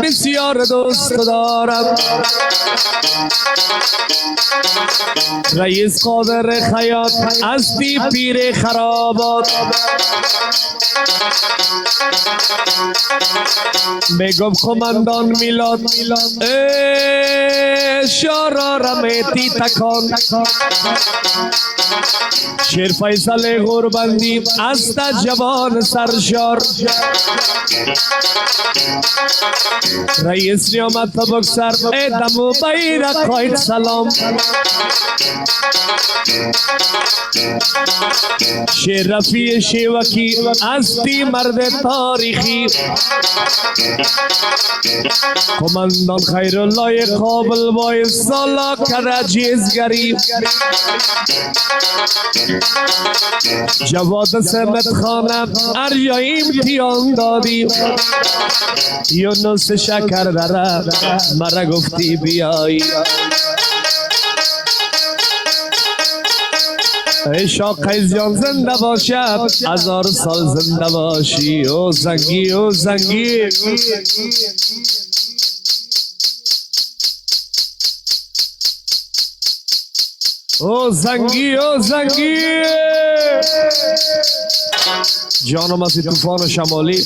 بسیار دوست دارم. رئیس قادر خیاط هستی پیر خرابات، میگم کماندان میلاد شارارم تیتکان، شیر فیصل غربندی است جوان سرشار، رئیس نیامت بکسر ادم و بیرق قاید سلام، شیر رفیع شیوکی استی مرد تاریخی، کماندان خیرالله قابل بای سالا کده جیزگری، جواد سمت خانم ارجای امتیان دادی، یونس شکر دره مرا گفتی بیایی. ای شاق قیزیان زنده باشد، 1000 سال زنده باشی. او زنگی او زنگی او زنگی او زنگی جانم از طوفان شمالی.